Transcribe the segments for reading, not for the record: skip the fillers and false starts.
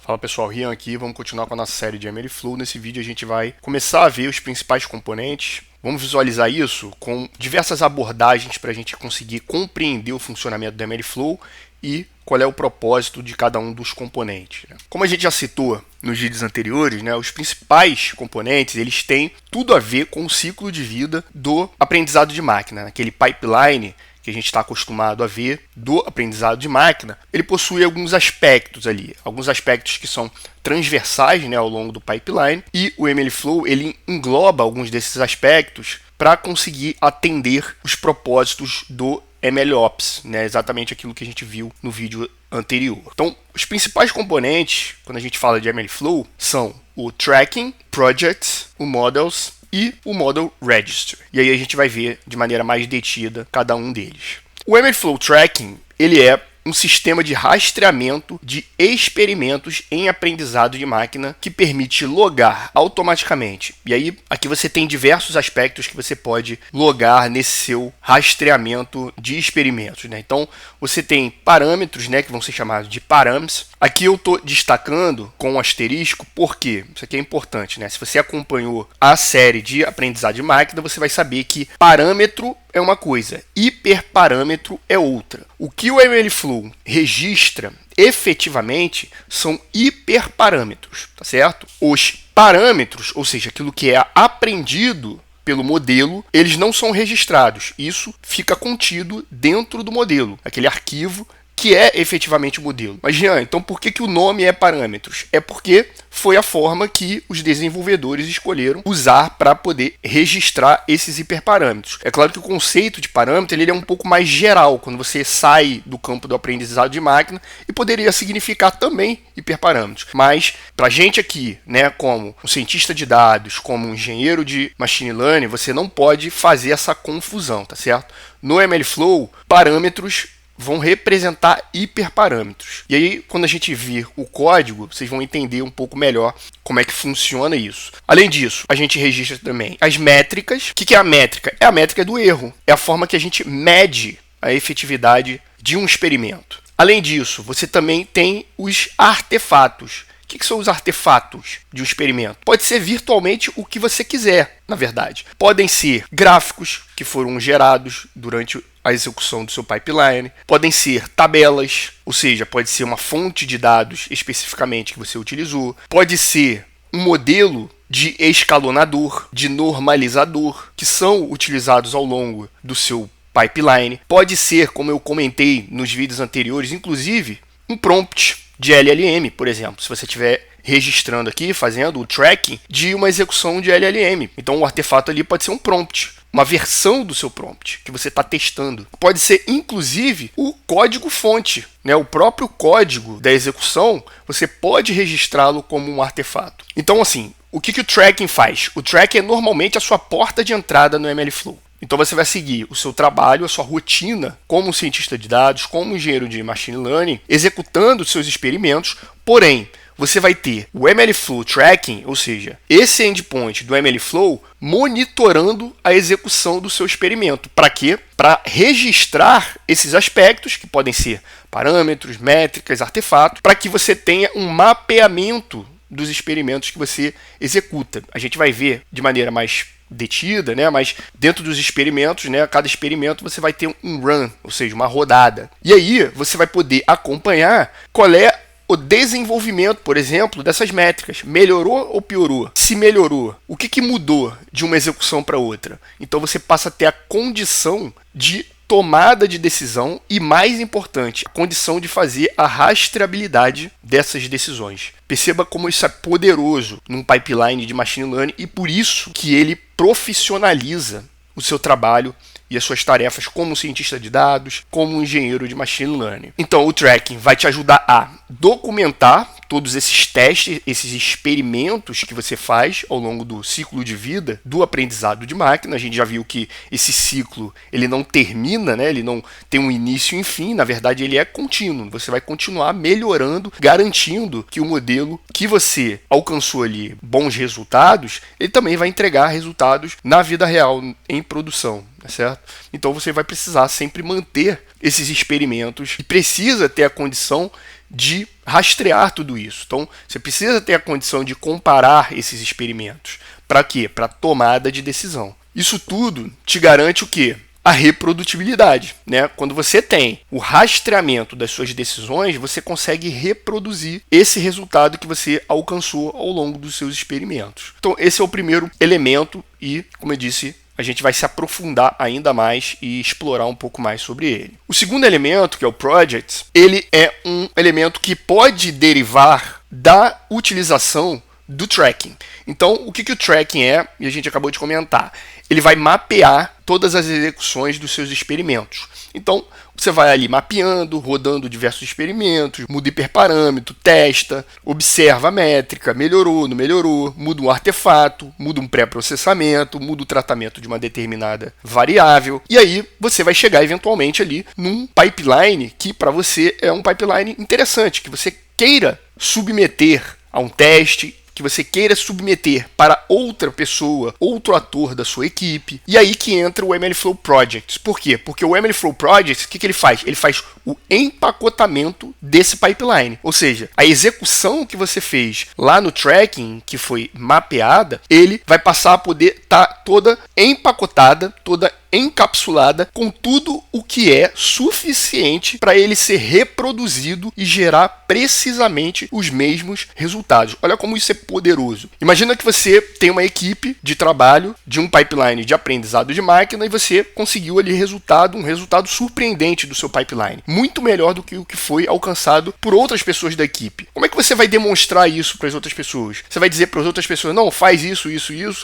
Fala pessoal, Rian aqui, vamos continuar com a nossa série de MLflow. Nesse vídeo a gente vai começar a ver os principais componentes. Vamos visualizar isso com diversas abordagens para a gente conseguir compreender o funcionamento do MLflow e qual é o propósito de cada um dos componentes. Como a gente já citou nos vídeos anteriores, os principais componentes eles têm tudo a ver com o ciclo de vida do aprendizado de máquina, aquele pipeline que a gente está acostumado a ver do aprendizado de máquina. Ele possui alguns aspectos ali, alguns aspectos que são transversais ao longo do pipeline, e o MLflow ele engloba alguns desses aspectos para conseguir atender os propósitos do MLOps, exatamente aquilo que a gente viu no vídeo anterior. Então, os principais componentes, quando a gente fala de MLflow, são o Tracking, Projects, o Models e o Model Register. E aí a gente vai ver de maneira mais detida cada um deles. O MLflow Tracking ele é um sistema de rastreamento de experimentos em aprendizado de máquina que permite logar automaticamente. E aí, aqui você tem diversos aspectos que você pode logar nesse seu rastreamento de experimentos. Então, você tem parâmetros, que vão ser chamados de params. Aqui eu estou destacando com um asterisco, porque isso aqui é importante. Se você acompanhou a série de aprendizado de máquina, você vai saber que parâmetro é uma coisa, hiperparâmetro é outra. O que o MLflow registra efetivamente são hiperparâmetros, tá certo? Os parâmetros, ou seja, aquilo que é aprendido pelo modelo, eles não são registrados. Isso fica contido dentro do modelo, aquele arquivo que é efetivamente o modelo. Mas, Jean, então por que o nome é parâmetros? É porque foi a forma que os desenvolvedores escolheram usar para poder registrar esses hiperparâmetros. É claro que o conceito de parâmetro ele é um pouco mais geral, quando você sai do campo do aprendizado de máquina, e poderia significar também hiperparâmetros. Mas, para a gente aqui, como um cientista de dados, como um engenheiro de machine learning, você não pode fazer essa confusão, tá certo? No MLflow, parâmetros vão representar hiperparâmetros. E aí, quando a gente vir o código, vocês vão entender um pouco melhor como é que funciona isso. Além disso, a gente registra também as métricas. O que é a métrica? É a métrica do erro. É a forma que a gente mede a efetividade de um experimento. Além disso, você também tem os artefatos. O que são os artefatos de um experimento? Pode ser virtualmente o que você quiser, na verdade. Podem ser gráficos que foram gerados durante a execução do seu pipeline. Podem ser tabelas, ou seja, pode ser uma fonte de dados especificamente que você utilizou. Pode ser um modelo de escalonador, de normalizador, que são utilizados ao longo do seu pipeline. Pode ser, como eu comentei nos vídeos anteriores, inclusive, um prompt de LLM, por exemplo, se você estiver registrando aqui, fazendo o tracking de uma execução de LLM. Então, o artefato ali pode ser um prompt, uma versão do seu prompt que você está testando. Pode ser, inclusive, o código-fonte. O próprio código da execução, você pode registrá-lo como um artefato. Então, assim, o que o tracking faz? O tracking é normalmente a sua porta de entrada no MLflow. Então você vai seguir o seu trabalho, a sua rotina como cientista de dados, como engenheiro de machine learning, executando os seus experimentos, porém, você vai ter o MLflow Tracking, ou seja, esse endpoint do MLflow monitorando a execução do seu experimento. Para quê? Para registrar esses aspectos, que podem ser parâmetros, métricas, artefatos, para que você tenha um mapeamento dos experimentos que você executa. A gente vai ver de maneira mais detida, mas dentro dos experimentos, cada experimento você vai ter um run, ou seja, uma rodada. E aí você vai poder acompanhar qual é o desenvolvimento, por exemplo, dessas métricas. Melhorou ou piorou? Se melhorou, o que mudou de uma execução para outra? Então você passa a ter a condição de tomada de decisão e, mais importante, a condição de fazer a rastreabilidade dessas decisões. Perceba como isso é poderoso num pipeline de machine learning e por isso que ele profissionaliza o seu trabalho e as suas tarefas como cientista de dados, como engenheiro de machine learning. Então, o tracking vai te ajudar a documentar todos esses testes, esses experimentos que você faz ao longo do ciclo de vida do aprendizado de máquina. A gente já viu que esse ciclo ele não termina, ele não tem um início e um fim, na verdade ele é contínuo. Você vai continuar melhorando, garantindo que o modelo que você alcançou ali bons resultados, ele também vai entregar resultados na vida real, em produção. Certo? Então você vai precisar sempre manter esses experimentos e precisa ter a condição de rastrear tudo isso. Então, você precisa ter a condição de comparar esses experimentos. Para quê? Para tomada de decisão. Isso tudo te garante o quê? A reprodutibilidade, né? Quando você tem o rastreamento das suas decisões, você consegue reproduzir esse resultado que você alcançou ao longo dos seus experimentos. Então, esse é o primeiro elemento e, como eu disse, a gente vai se aprofundar ainda mais e explorar um pouco mais sobre ele. O segundo elemento, que é o Project, ele é um elemento que pode derivar da utilização do tracking. Então, o que o tracking é, e a gente acabou de comentar, ele vai mapear todas as execuções dos seus experimentos. Então, você vai ali mapeando, rodando diversos experimentos, muda hiperparâmetro, testa, observa a métrica, melhorou, não melhorou, muda um artefato, muda um pré-processamento, muda o tratamento de uma determinada variável, e aí você vai chegar eventualmente ali num pipeline que para você é um pipeline interessante, que você queira submeter a um teste, que você queira submeter para outra pessoa, outro ator da sua equipe. E aí que entra o MLflow Project. Por quê? Porque o MLflow Project, o que ele faz? Ele faz o empacotamento desse pipeline. Ou seja, a execução que você fez lá no tracking, que foi mapeada, ele vai passar a poder estar toda empacotada, toda encapsulada com tudo o que é suficiente para ele ser reproduzido e gerar precisamente os mesmos resultados. Olha como isso é poderoso. Imagina que você tem uma equipe de trabalho de um pipeline de aprendizado de máquina e você conseguiu ali um resultado surpreendente do seu pipeline. Muito melhor do que o que foi alcançado por outras pessoas da equipe. Como é que você vai demonstrar isso para as outras pessoas? Você vai dizer para as outras pessoas, não, faz isso,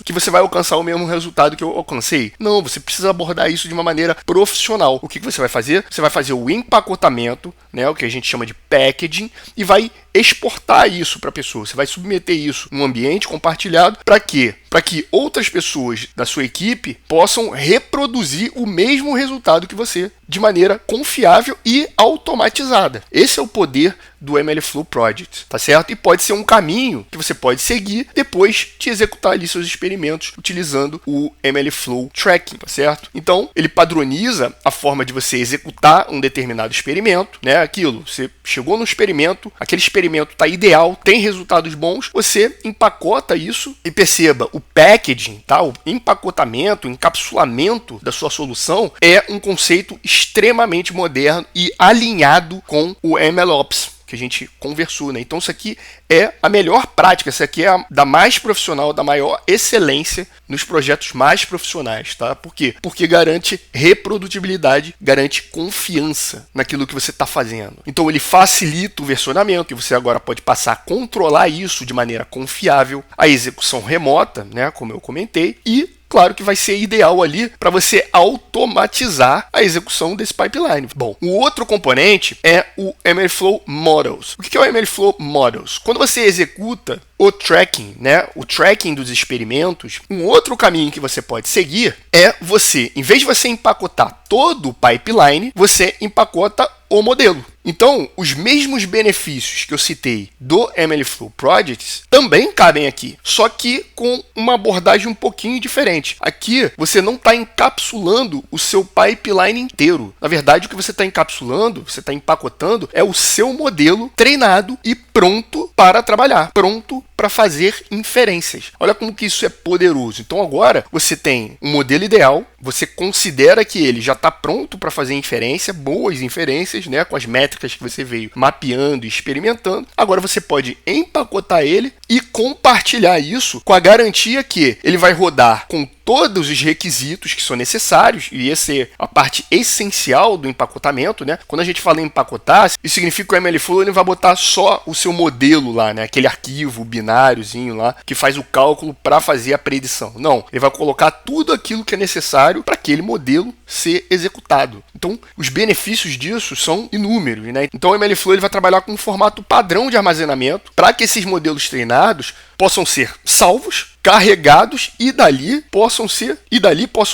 que você vai alcançar o mesmo resultado que eu alcancei? Não, você precisa abordar isso de uma maneira profissional. O que você vai fazer? Você vai fazer o empacotamento, né, o que a gente chama de packaging, e vai exportar isso para a pessoa. Você vai submeter isso num ambiente compartilhado. Para quê? Para que outras pessoas da sua equipe possam reproduzir o mesmo resultado que você, de maneira confiável e automatizada. Esse é o poder do MLflow Project, tá certo? E pode ser um caminho que você pode seguir depois de executar ali seus experimentos utilizando o MLflow Tracking, tá certo? Então, ele padroniza a forma de você executar um determinado experimento, né? Aquilo, você chegou no experimento, aquele experimento está ideal, tem resultados bons, você empacota isso e perceba, o packaging, tá? O empacotamento, o encapsulamento da sua solução é um conceito extremamente moderno e alinhado com o MLOps, que a gente conversou, né? Então isso aqui é a melhor prática, isso aqui é a da mais profissional, da maior excelência nos projetos mais profissionais, tá? Por quê? Porque garante reprodutibilidade, garante confiança naquilo que você está fazendo. Então ele facilita o versionamento e você agora pode passar a controlar isso de maneira confiável, a execução remota, né? Como eu comentei, e claro que vai ser ideal ali para você automatizar a execução desse pipeline. Bom, o outro componente é o MLflow Models. O que é o MLflow Models? Quando você executa o tracking, né, o tracking dos experimentos, um outro caminho que você pode seguir é você, em vez de você empacotar todo o pipeline, você empacota o modelo. Então, os mesmos benefícios que eu citei do MLflow Projects também cabem aqui, só que com uma abordagem um pouquinho diferente. Aqui, você não está encapsulando o seu pipeline inteiro. Na verdade, o que você está encapsulando, você está empacotando, é o seu modelo treinado e pronto para trabalhar, pronto para fazer inferências. Olha como que isso é poderoso. Então agora você tem um modelo ideal, você considera que ele já está pronto para fazer inferência, boas inferências, né, com as métricas que você veio mapeando e experimentando. Agora você pode empacotar ele e compartilhar isso com a garantia que ele vai rodar com todos os requisitos que são necessários, e essa é a parte essencial do empacotamento, né? Quando a gente fala em empacotar, isso significa que o MLflow ele vai botar só o seu modelo lá, né? Aquele arquivo bináriozinho lá que faz o cálculo para fazer a predição. Não, ele vai colocar tudo aquilo que é necessário para aquele modelo ser executado. Então, os benefícios disso são inúmeros, né? Então, o MLflow ele vai trabalhar com um formato padrão de armazenamento para que esses modelos treinados possam ser salvos carregados e dali possam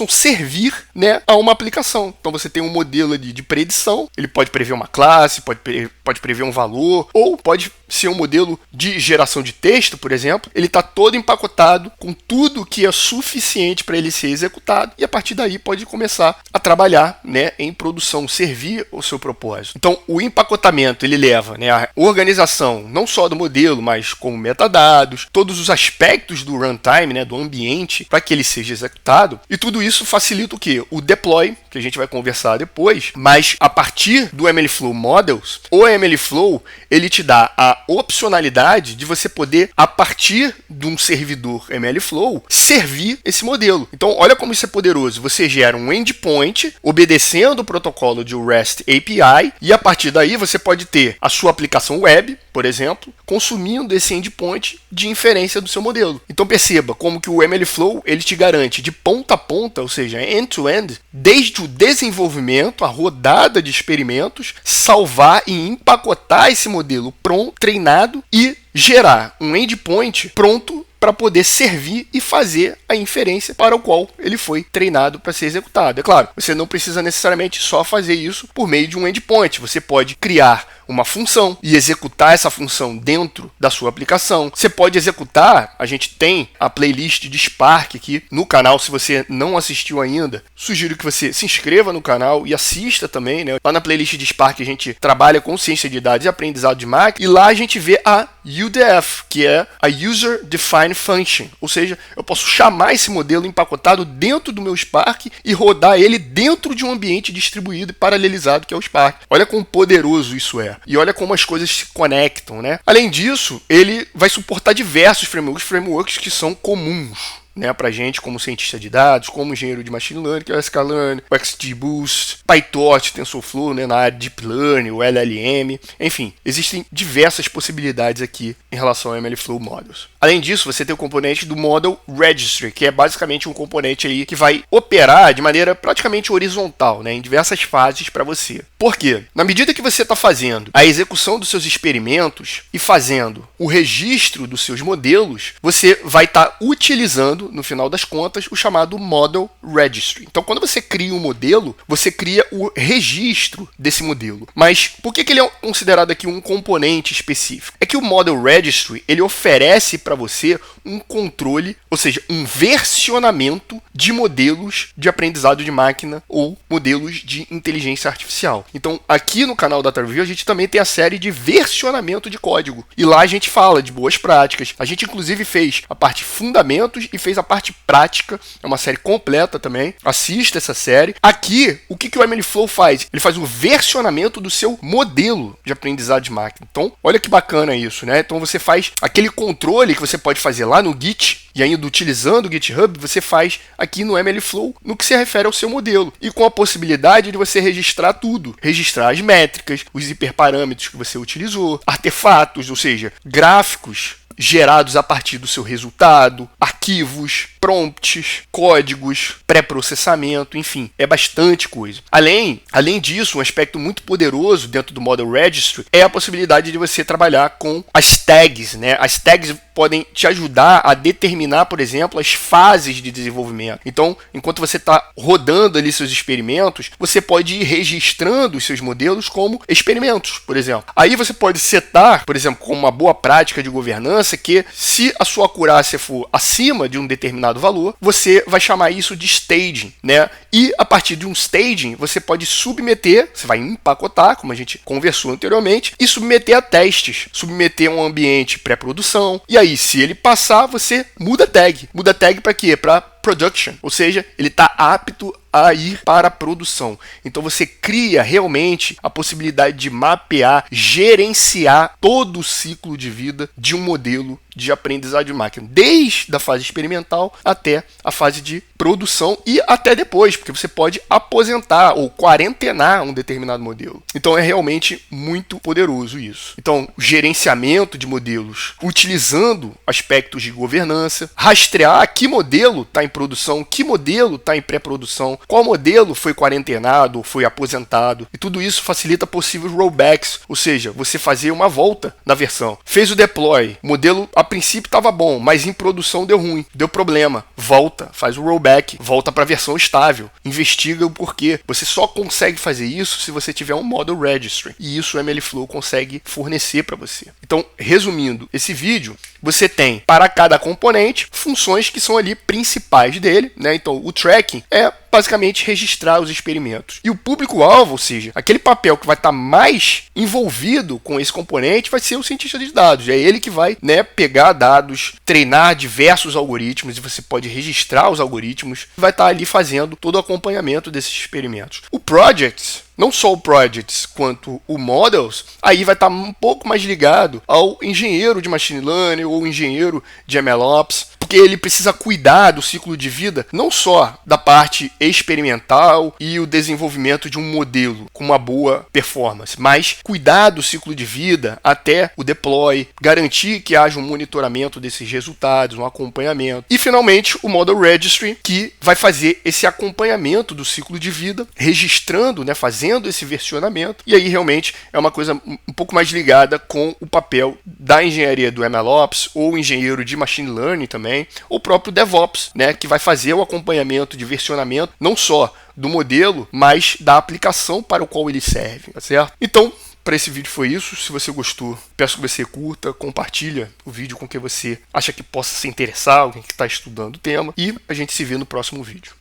servir, né, a uma aplicação. Então você tem um modelo de predição, ele pode prever uma classe, pode prever um valor, ou pode ser um modelo de geração de texto, por exemplo. Ele está todo empacotado com tudo que é suficiente para ele ser executado e a partir daí pode começar a trabalhar, né, em produção, servir o seu propósito. Então o empacotamento ele leva, né, a organização não só do modelo, mas como metadados, todos os aspectos do runtime, né, do ambiente, para que ele seja executado. E tudo isso facilita o quê? O deploy, que a gente vai conversar depois, mas a partir do MLflow Models, o MLflow ele te dá a opcionalidade de você poder, a partir de um servidor MLflow, servir esse modelo. Então, olha como isso é poderoso. Você gera um endpoint obedecendo o protocolo de REST API e a partir daí você pode ter a sua aplicação web, por exemplo, consumindo esse endpoint de inferência do seu modelo. Então perceba como que o MLflow ele te garante de ponta a ponta, ou seja, end-to-end, desde o desenvolvimento, a rodada de experimentos, salvar e empacotar esse modelo pronto, treinado e gerar um endpoint pronto para poder servir e fazer a inferência para o qual ele foi treinado para ser executado. É claro, você não precisa necessariamente só fazer isso por meio de um endpoint. Você pode criar uma função e executar essa função dentro da sua aplicação. Você pode executar, a gente tem a playlist de Spark aqui no canal, se você não assistiu ainda, sugiro que você se inscreva no canal e assista também, né? Lá na playlist de Spark a gente trabalha com ciência de dados e aprendizado de máquina, e lá a gente vê a UDF, que é a User Defined Function, ou seja, eu posso chamar esse modelo empacotado dentro do meu Spark e rodar ele dentro de um ambiente distribuído e paralelizado que é o Spark. Olha quão poderoso isso é. E olha como as coisas se conectam, né? Além disso, ele vai suportar diversos frameworks que são comuns, né, para gente como cientista de dados, como engenheiro de machine learning, que é o sklearn, o XGBoost, PyTorch, TensorFlow, né, na área de Deep Learning, o LLM, enfim, existem diversas possibilidades aqui em relação ao MLflow Models. Além disso, você tem o componente do Model Registry, que é basicamente um componente aí que vai operar de maneira praticamente horizontal, né, em diversas fases para você. Por quê? Na medida que você está fazendo a execução dos seus experimentos e fazendo o registro dos seus modelos, você vai estar utilizando, no final das contas, o chamado Model Registry. Então, quando você cria um modelo, você cria o registro desse modelo. Mas por que ele é considerado aqui um componente específico? É que o Model Registry ele oferece para você um controle, ou seja, um versionamento de modelos de aprendizado de máquina ou modelos de inteligência artificial. Então, aqui no canal Data Review, a gente também tem a série de versionamento de código. E lá a gente fala de boas práticas. A gente, inclusive, fez a parte fundamentos e fez a parte prática. É uma série completa também. Assista essa série. Aqui, o que o MLflow faz? Ele faz o versionamento do seu modelo de aprendizado de máquina. Então, olha que bacana isso, né? Então, você faz aquele controle que você pode fazer lá no Git, e ainda utilizando o GitHub, você faz aqui no MLflow no que se refere ao seu modelo. E com a possibilidade de você registrar tudo. Registrar as métricas, os hiperparâmetros que você utilizou, artefatos, ou seja, gráficos gerados a partir do seu resultado, arquivos, prompts, códigos, pré-processamento, enfim, é bastante coisa. Além disso, um aspecto muito poderoso dentro do Model Registry é a possibilidade de você trabalhar com as tags, né? As tags podem te ajudar a determinar, por exemplo, as fases de desenvolvimento. Então, enquanto você está rodando ali seus experimentos, você pode ir registrando os seus modelos como experimentos, por exemplo. Aí você pode setar, por exemplo, como uma boa prática de governança, que se a sua acurácia for acima de um determinado valor, você vai chamar isso de staging, né? E a partir de um staging, você pode submeter, você vai empacotar, como a gente conversou anteriormente, e submeter a testes, submeter a um ambiente pré-produção, e aí, se ele passar, você muda a tag. Muda a tag para quê? Para production, ou seja, ele está apto a ir para a produção. Então você cria realmente a possibilidade de mapear, gerenciar todo o ciclo de vida de um modelo de aprendizado de máquina, desde a fase experimental até a fase de produção e até depois, porque você pode aposentar ou quarentenar um determinado modelo. Então é realmente muito poderoso isso. Então, gerenciamento de modelos utilizando aspectos de governança, rastrear que modelo está em produção, que modelo está em pré-produção, qual modelo foi quarentenado, foi aposentado, e tudo isso facilita possíveis rollbacks, ou seja, você fazer uma volta na versão. Fez o deploy, o modelo a princípio estava bom, mas em produção deu ruim, deu problema, volta, faz o rollback, volta para a versão estável, investiga o porquê. Você só consegue fazer isso se você tiver um model registry, e isso o MLflow consegue fornecer para você. Então, resumindo esse vídeo, você tem para cada componente funções que são ali principais dele, né? Então, o tracking é basicamente registrar os experimentos. E o público-alvo, ou seja, aquele papel que vai estar mais envolvido com esse componente, vai ser o cientista de dados. É ele que vai, né, pegar dados, treinar diversos algoritmos, e você pode registrar os algoritmos, e vai estar ali fazendo todo o acompanhamento desses experimentos. O Projects, não só o Projects quanto o Models, aí vai estar um pouco mais ligado ao engenheiro de Machine Learning ou engenheiro de MLOps, porque ele precisa cuidar do ciclo de vida, não só da parte experimental e o desenvolvimento de um modelo com uma boa performance, mas cuidar do ciclo de vida até o deploy, garantir que haja um monitoramento desses resultados, um acompanhamento. E, finalmente, o Model Registry, que vai fazer esse acompanhamento do ciclo de vida, registrando, né, fazendo esse versionamento, e aí realmente é uma coisa um pouco mais ligada com o papel da engenharia do MLOps ou engenheiro de Machine Learning também, ou o próprio DevOps, né, que vai fazer o acompanhamento de versionamento, não só do modelo, mas da aplicação para o qual ele serve, tá certo? Então, para esse vídeo foi isso. Se você gostou, peço que você curta, compartilha o vídeo com quem você acha que possa se interessar, alguém que está estudando o tema, e a gente se vê no próximo vídeo.